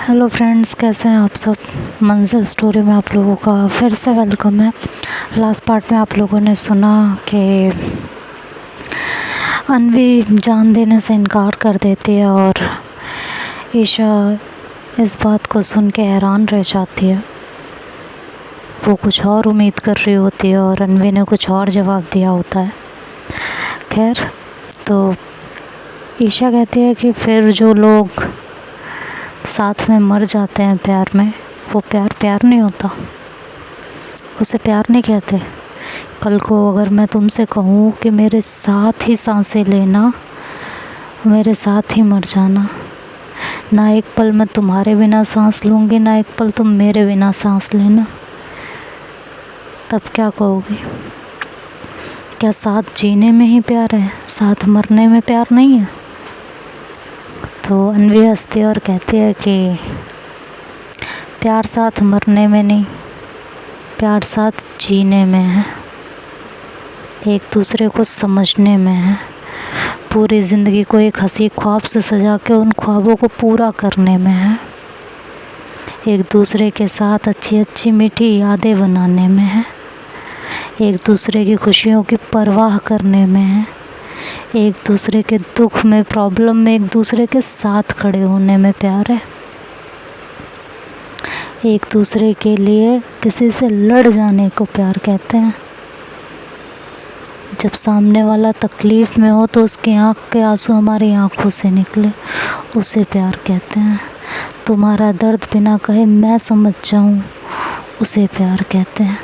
Hello friends, कैसे हैं आप सब। मंजिल स्टोरी में आप लोगों का फिर से वेलकम है। लास्ट पार्ट में आप लोगों ने सुना कि अन्वी जान देने से इनकार कर देती है और ईशा इस बात को सुन के हैरान रह जाती है। वो कुछ और उम्मीद कर रही होती है और अन्वी ने कुछ और जवाब दिया होता है। खैर, तो ईशा कहती है कि फिर जो लोग साथ में मर जाते हैं प्यार में, वो प्यार नहीं होता, उसे प्यार नहीं कहते। कल को अगर मैं तुमसे कहूँ कि मेरे साथ ही सांसें लेना, मेरे साथ ही मर जाना, ना एक पल मैं तुम्हारे बिना सांस लूँगी, ना एक पल तुम मेरे बिना सांस लेना, तब क्या कहोगी? क्या साथ जीने में ही प्यार है, साथ मरने में प्यार नहीं है? तो अन्वी हंसती है और कहती है कि प्यार साथ मरने में नहीं, प्यार साथ जीने में है, एक दूसरे को समझने में है, पूरी ज़िंदगी को एक हंसी ख्वाब से सजा के उन ख्वाबों को पूरा करने में है, एक दूसरे के साथ अच्छी अच्छी मीठी यादें बनाने में है, एक दूसरे की खुशियों की परवाह करने में है, एक दूसरे के दुख में, प्रॉब्लम में एक दूसरे के साथ खड़े होने में प्यार है, एक दूसरे के लिए किसी से लड़ जाने को प्यार कहते हैं। जब सामने वाला तकलीफ़ में हो तो उसकी आँख के आंसू हमारी आँखों से निकले, उसे प्यार कहते हैं। तुम्हारा दर्द बिना कहे मैं समझ जाऊँ, उसे प्यार कहते हैं।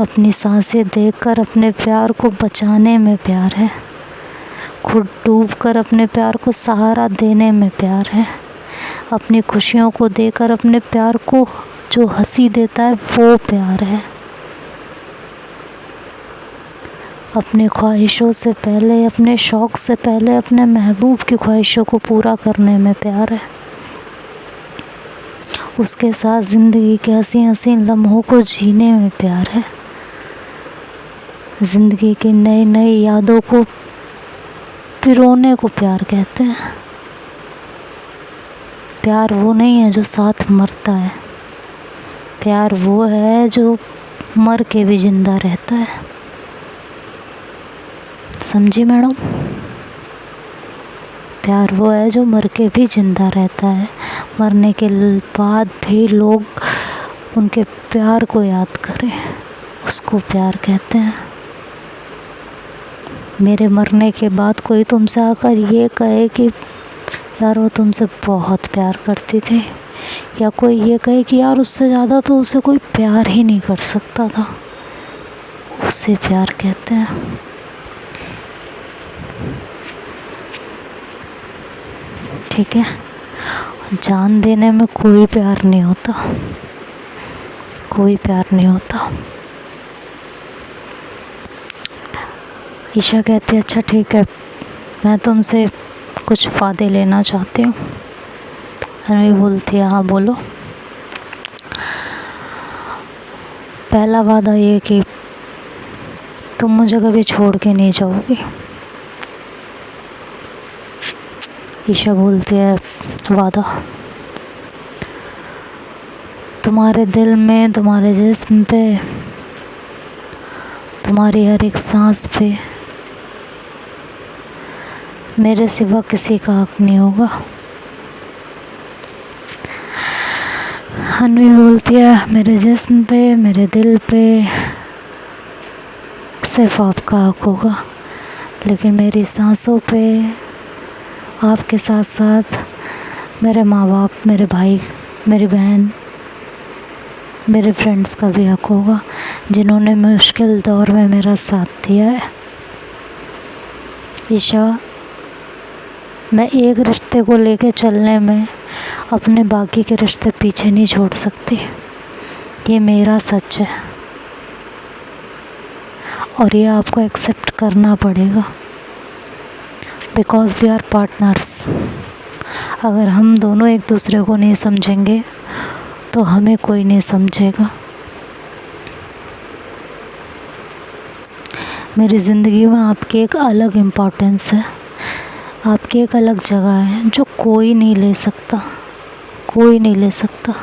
अपनी सांसें देखकर अपने प्यार को बचाने में प्यार है, खुद डूबकर अपने प्यार को सहारा देने में प्यार है, अपनी खुशियों को देकर अपने प्यार को जो हंसी देता है वो प्यार है, अपनी ख्वाहिशों से पहले, अपने शौक़ से पहले अपने महबूब की ख्वाहिशों को पूरा करने में प्यार है, उसके साथ ज़िंदगी के हंसी हंसी लम्हों को जीने में प्यार है, ज़िंदगी की नई नई यादों को पिरोने को प्यार कहते हैं। प्यार वो नहीं है जो साथ मरता है, प्यार वो है जो मर के भी ज़िंदा रहता है। समझी मैडम? प्यार वो है जो मर के भी ज़िंदा रहता है, मरने के बाद भी लोग उनके प्यार को याद करें, उसको प्यार कहते हैं। मेरे मरने के बाद कोई तुमसे आकर ये कहे कि यार वो तुमसे बहुत प्यार करती थी, या कोई ये कहे कि यार उससे ज़्यादा तो उसे कोई प्यार ही नहीं कर सकता था, उसे प्यार कहते हैं। ठीक है, जान देने में कोई प्यार नहीं होता, कोई प्यार नहीं होता। ईशा कहती है अच्छा ठीक है, मैं तुमसे कुछ वादे लेना चाहती हूँ। अन्वी बोलती है हाँ बोलो। पहला वादा ये कि तुम मुझे कभी छोड़ के नहीं जाओगी। ईशा बोलती है वादा। तुम्हारे दिल में, तुम्हारे जिस्म पे, तुम्हारी हर एक सांस पे मेरे सिवा किसी का हक नहीं होगा। अन्वी बोलती है मेरे जिस्म पे, मेरे दिल पे सिर्फ आपका हक होगा, लेकिन मेरी सांसों पे आपके साथ साथ मेरे माँ बाप, मेरे भाई, मेरी बहन, मेरे फ्रेंड्स का भी हक होगा, जिन्होंने मुश्किल दौर में मेरा साथ दिया है। ईशा, मैं एक रिश्ते को लेके चलने में अपने बाकी के रिश्ते पीछे नहीं छोड़ सकती, ये मेरा सच है और ये आपको एक्सेप्ट करना पड़ेगा, बिकॉज़ वी आर पार्टनर्स। अगर हम दोनों एक दूसरे को नहीं समझेंगे तो हमें कोई नहीं समझेगा। मेरी ज़िंदगी में आपकी एक अलग इम्पोर्टेंस है, आपकी एक अलग जगह है जो कोई नहीं ले सकता, कोई नहीं ले सकता।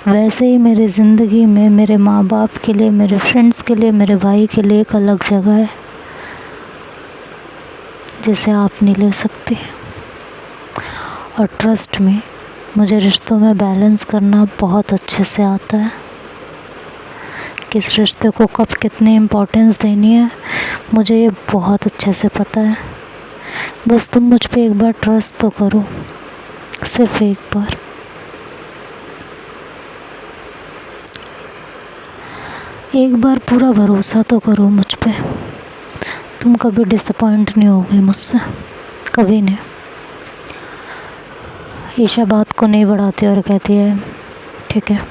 वैसे ही मेरी ज़िंदगी में मेरे माँ बाप के लिए, मेरे फ्रेंड्स के लिए, मेरे भाई के लिए एक अलग जगह है जिसे आप नहीं ले सकते। और ट्रस्ट में मुझे रिश्तों में बैलेंस करना बहुत अच्छे से आता है। किस रिश्ते को कब कितनी इम्पोर्टेंस देनी है मुझे ये बहुत अच्छे से पता है। बस तुम मुझ पे एक बार ट्रस्ट तो करो, सिर्फ एक बार। एक बार पूरा भरोसा तो करो मुझ पे। तुम कभी डिसअपॉइंट नहीं होगे मुझसे, कभी नहीं। ईशा बात को नहीं बढ़ाती और कहती है ठीक है।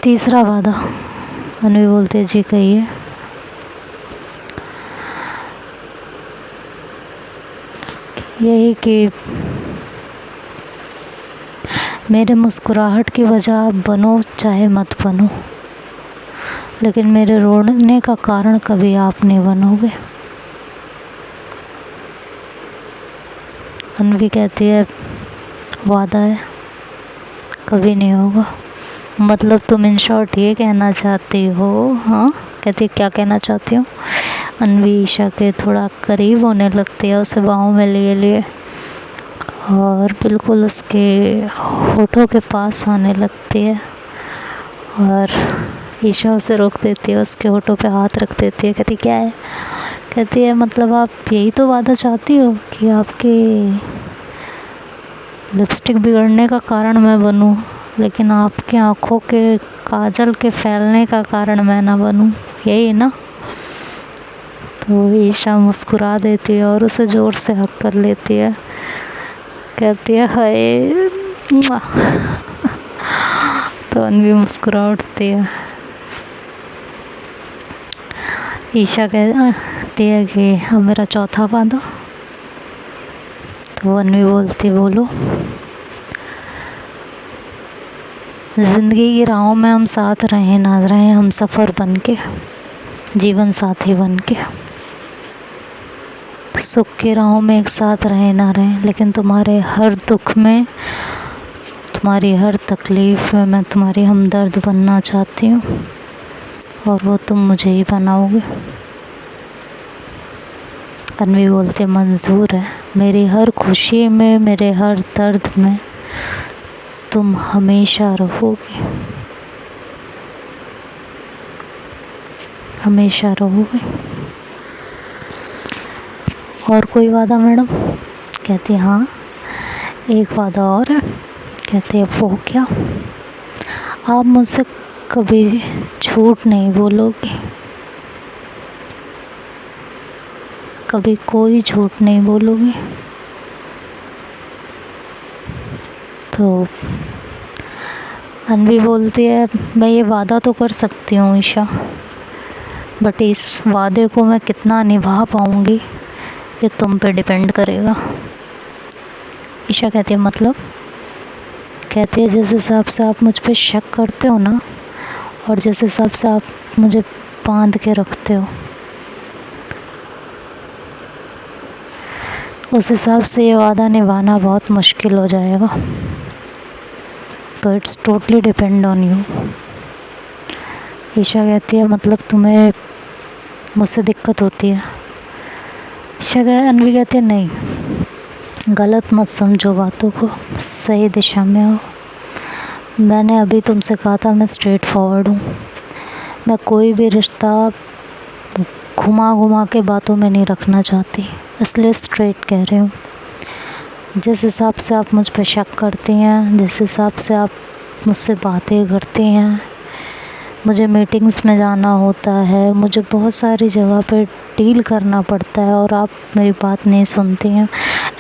तीसरा वादा, अनवी बोलती है जी कहिए। यही कि मेरे मुस्कुराहट की वजह आप बनो चाहे मत बनो, लेकिन मेरे रोने का कारण कभी आप नहीं बनोगे। अनवी कहती है वादा है, कभी नहीं होगा। मतलब तुम इन शॉर्ट ये कहना चाहती हो? हाँ, कहती है क्या कहना चाहती हो? अनवी ईशा के थोड़ा करीब होने लगती है, उसे बाहों में लिए लिए और बिल्कुल उसके होठों के पास आने लगती है। और ईशा उसे रोक देती है, उसके होठों पे हाथ रख देती है। कहती क्या है? कहती है मतलब आप यही तो वादा चाहती हो कि आपके लिपस्टिक बिगड़ने का कारण मैं बनूं, लेकिन आपकी आँखों के काजल के फैलने का कारण मैं ना बनूं, यही ना? तो ईशा मुस्कुरा देती है और उसे ज़ोर से हक कर लेती है। कहती है हाय। तो अनवी मुस्कुरा उठती है। ईशा कहती है कि अब मेरा चौथा वादा। तो अनवी बोलती बोलो। ज़िंदगी की राहों में हम साथ रहें ना रहें, हम सफ़र बन के, जीवन साथी बन के, सुख की राहों में एक साथ रहें ना रहें, लेकिन तुम्हारे हर दुख में, तुम्हारी हर तकलीफ़ में मैं तुम्हारी हमदर्द बनना चाहती हूँ और वो तुम मुझे ही बनाओगे। अनवी बोलते मंजूर है। मेरी हर खुशी में, मेरे हर दर्द में तुम हमेशा रहोगे, हमेशा रहोगे। और कोई वादा मैडम? कहती है हाँ, एक वादा और है। कहती है वो क्या? आप मुझसे कभी झूठ नहीं बोलोगे, कभी कोई झूठ नहीं बोलोगे। तो अनवी बोलती है मैं ये वादा तो कर सकती हूँ ईशा, बट इस वादे को मैं कितना निभा पाऊँगी ये तुम पे डिपेंड करेगा। ईशा कहती है मतलब? कहती है जिस हिसाब से आप मुझ पे शक करते हो ना, और जिस हिसाब से आप मुझे बांध के रखते हो, उस हिसाब से ये वादा निभाना बहुत मुश्किल हो जाएगा। तो it's totally depend on you. Isha कहती है मतलब तुम्हें मुझसे दिक्कत होती है? अनवी कहती है नहीं, गलत मत समझो बातों को, सही दिशा में आओ। मैंने अभी तुमसे कहा था मैं स्ट्रेट फॉरवर्ड हूँ। मैं कोई भी रिश्ता घुमा घुमा के बातों में नहीं रखना चाहती, इसलिए स्ट्रेट कह रही हूँ। जिस हिसाब से आप मुझ पे शक करती हैं, जिस हिसाब से आप मुझसे बातें करती हैं, मुझे मीटिंग्स में जाना होता है, मुझे बहुत सारी जगह पे डील करना पड़ता है और आप मेरी बात नहीं सुनती हैं।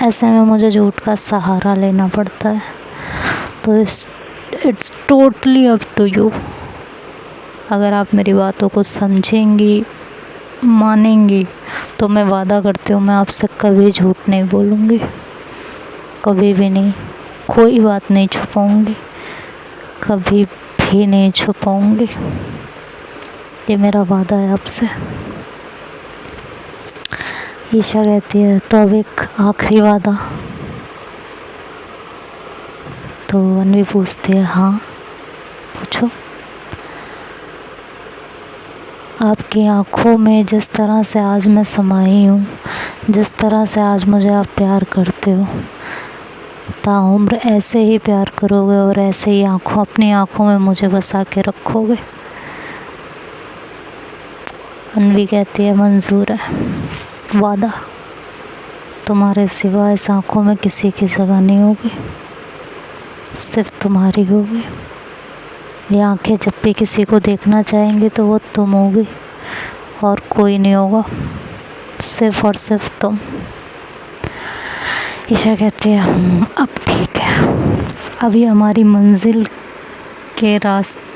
ऐसे में मुझे झूठ का सहारा लेना पड़ता है। तो it's totally up to you. अगर आप मेरी बातों को समझेंगी, मानेंगी, तो मैं वादा करती हूँ मैं आपसे कभी झूठ नहीं बोलूँगी, कभी भी नहीं। कोई बात नहीं छुपाऊँगी, कभी भी नहीं छुपाऊँगी। ये मेरा वादा है आपसे। ईशा कहती है तो अब एक आखिरी वादा। तो अन्वी पूछती है हाँ पूछो। आपकी आँखों में जिस तरह से आज मैं समाई हूँ, जिस तरह से आज मुझे आप प्यार करते हो, ताउम्र ऐसे ही प्यार करोगे और ऐसे ही अपनी आँखों में मुझे बसा के रखोगे। अन्वी कहती है मंजूर है, वादा। तुम्हारे सिवा इस आँखों में किसी की जगह नहीं होगी, सिर्फ तुम्हारी होगी। ये आँखें जब भी किसी को देखना चाहेंगी तो वो तुम होगी और कोई नहीं होगा, सिर्फ और सिर्फ तुम। ईशा कहती है अब ठीक है, अभी हमारी मंजिल के रास्ते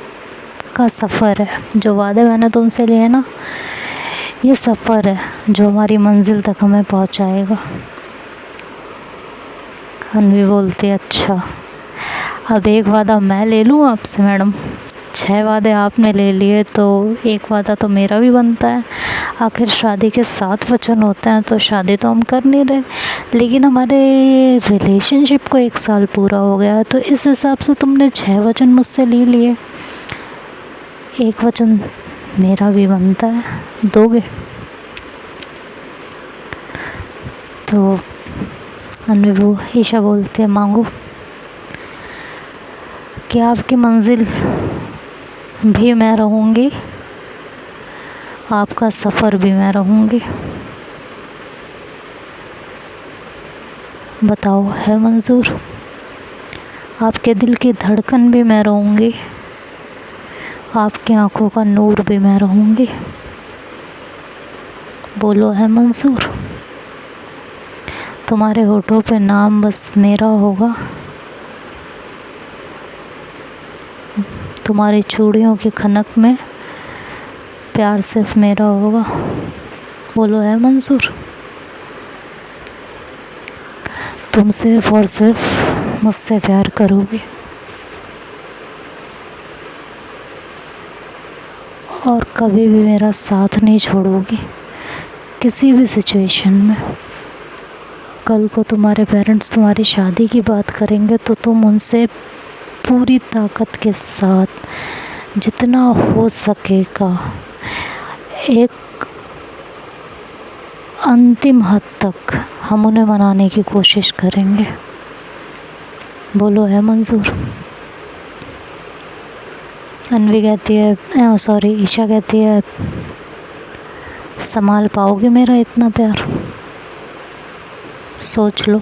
का सफ़र है। जो वादे मैंने तुमसे लिए ना, ये सफ़र है जो हमारी मंजिल तक हमें पहुंचाएगा। अन्वी बोलती है अच्छा, अब एक वादा मैं ले लूँ आपसे मैडम? 6 वादे आपने ले लिए तो एक वादा तो मेरा भी बनता है। आखिर शादी के 7 वचन होते हैं, तो शादी तो हम कर नहीं रहे, लेकिन हमारे रिलेशनशिप को 1 साल पूरा हो गया है, तो इस हिसाब से तुमने 6 वचन मुझसे ले लिए, एक वचन मेरा भी बनता है, दोगे? तो अन्वी ईशा बोलती है मांगो। कि आपकी मंजिल भी मैं रहूँगी, आपका सफ़र भी मैं रहूँगी। बताओ है मंजूर? आपके दिल की धड़कन भी मैं रहूँगी, आपकी आँखों का नूर भी मैं रहूँगी। बोलो है मंजूर? तुम्हारे होठों पे नाम बस मेरा होगा, तुम्हारी चूड़ियों की खनक में प्यार सिर्फ मेरा होगा। बोलो है मंजूर? तुम सिर्फ और सिर्फ मुझसे प्यार करोगे और कभी भी मेरा साथ नहीं छोड़ोगी किसी भी सिचुएशन में। कल को तुम्हारे पेरेंट्स तुम्हारी शादी की बात करेंगे तो तुम उनसे पूरी ताकत के साथ जितना हो सकेगा एक अंतिम हद तक हम उन्हें मनाने की कोशिश करेंगे। बोलो है मंजूर? अन्वी कहती है सॉरी ईशा कहती है संभाल पाओगे मेरा इतना प्यार? सोच लो।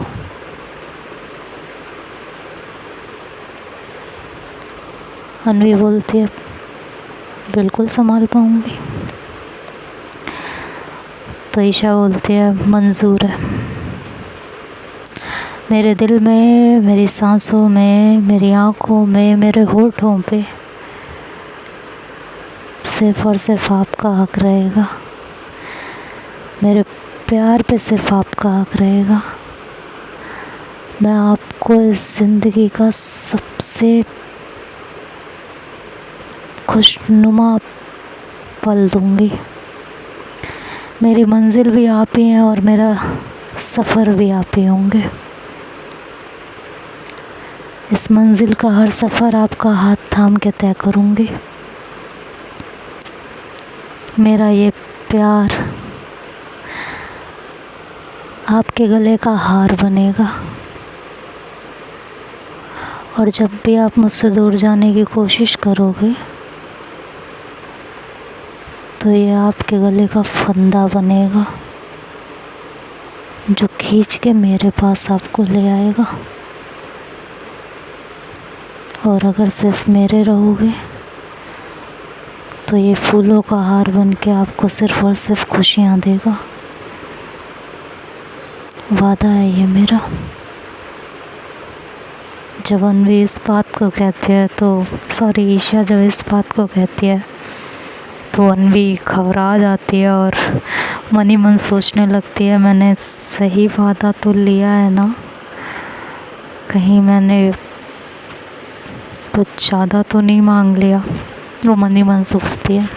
अन्वी बोलती है बिल्कुल संभाल पाऊंगी। तो ईशा बोलती है मंजूर है। मेरे दिल में, मेरी सांसों में, मेरी आँखों में, मेरे होठों पे सिर्फ और सिर्फ आपका हक रहेगा, मेरे प्यार पे सिर्फ आपका हक रहेगा। मैं आपको इस ज़िंदगी का सबसे खुशनुमा पल दूंगी। मेरी मंजिल भी आप ही हैं और मेरा सफ़र भी आप ही होंगे। इस मंजिल का हर सफ़र आपका हाथ थाम के तय करूंगी। मेरा ये प्यार आपके गले का हार बनेगा और जब भी आप मुझसे दूर जाने की कोशिश करोगे तो ये आपके गले का फंदा बनेगा जो खींच के मेरे पास आपको ले आएगा। और अगर सिर्फ मेरे रहोगे तो ये फूलों का हार बन के आपको सिर्फ और सिर्फ खुशियाँ देगा। वादा है ये मेरा। जब अन्वी इस बात को कहती है तो सॉरी ईशा जब इस बात को कहती है तो अन्वी घबरा जाती है और मन ही मन सोचने लगती है मैंने सही वादा तो लिया है ना, कहीं मैंने कुछ ज़्यादा तो नहीं मांग लिया। वो मन ही मन सोचती है।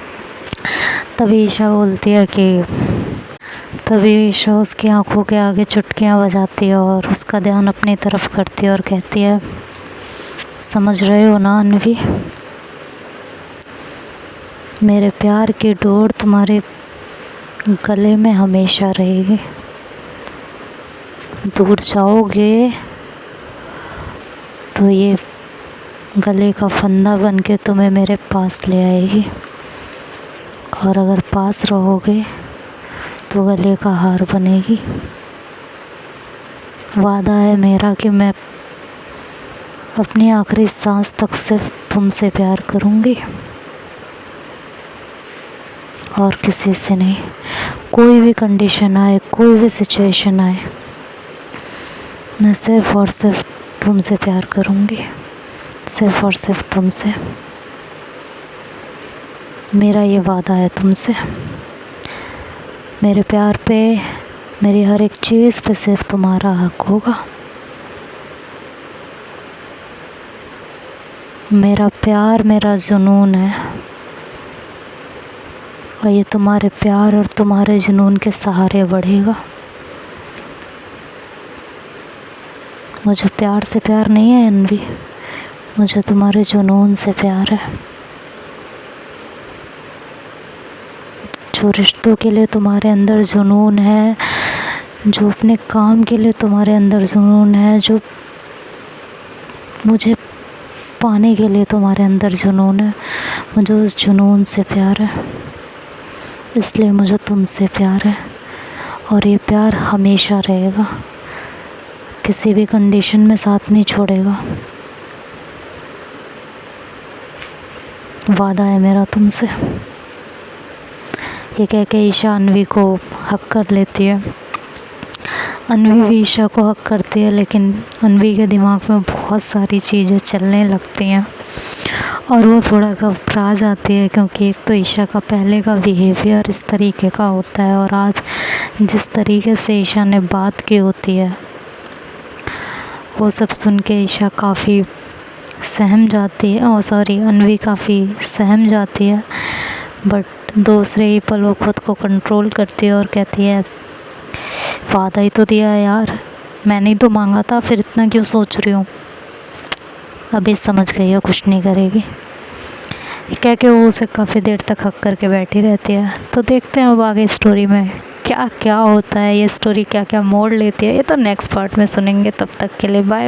तभी ईशा बोलती है कि तभी ईशा उसकी आंखों के आगे चुटकियां बजाती है और उसका ध्यान अपनी तरफ करती है और कहती है, समझ रहे हो ना अन्वी, मेरे प्यार की डोर तुम्हारे गले में हमेशा रहेगी। दूर जाओगे तो ये गले का फंदा बन के तुम्हें मेरे पास ले आएगी, और अगर पास रहोगे तो गले का हार बनेगी। वादा है मेरा कि मैं अपनी आखिरी सांस तक सिर्फ तुमसे प्यार करूँगी और किसी से नहीं। कोई भी कंडीशन आए, कोई भी सिचुएशन आए, मैं सिर्फ और सिर्फ तुमसे प्यार करूँगी, सिर्फ और सिर्फ तुमसे। मेरा ये वादा है तुमसे। मेरे प्यार पे, मेरी हर एक चीज़ पे सिर्फ तुम्हारा हक होगा। मेरा प्यार मेरा जुनून है और ये तुम्हारे प्यार और तुम्हारे जुनून के सहारे बढ़ेगा। मुझे प्यार से प्यार नहीं है अन्वी, मुझे तुम्हारे जुनून से प्यार है। जो रिश्तों के लिए तुम्हारे अंदर जुनून है, जो अपने काम के लिए तुम्हारे अंदर जुनून है, जो मुझे पाने के लिए तुम्हारे अंदर जुनून है, मुझे उस जुनून से प्यार है। इसलिए मुझे तुमसे प्यार है और ये प्यार हमेशा रहेगा, किसी भी कंडीशन में साथ नहीं छोड़ेगा। वादा है मेरा तुमसे। ये कह के ईशा अन्वी को हक कर लेती है। अन्वी भी ईशा को हक करती है, लेकिन अन्वी के दिमाग में बहुत सारी चीज़ें चलने लगती हैं और वो थोड़ा घबरा जाती है, क्योंकि एक तो ईशा का पहले का बिहेवियर इस तरीके का होता है और आज जिस तरीके से ईशा ने बात की होती है, वो सब सुन के ईशा काफ़ी सहम जाती है। अन्वी काफ़ी सहम जाती है, बट दूसरे ही पल वो खुद को कंट्रोल करती है और कहती है, वादा ही तो दिया है यार, मैंने ही तो मांगा था, फिर इतना क्यों सोच रही हूँ। अभी समझ गई है, कुछ नहीं करेगी। कह के वो उसे काफ़ी देर तक हक करके बैठी रहती है। तो देखते हैं अब आगे स्टोरी में क्या क्या होता है, ये स्टोरी क्या क्या मोड़ लेती है, ये तो नेक्स्ट पार्ट में सुनेंगे। तब तक के लिए बाय।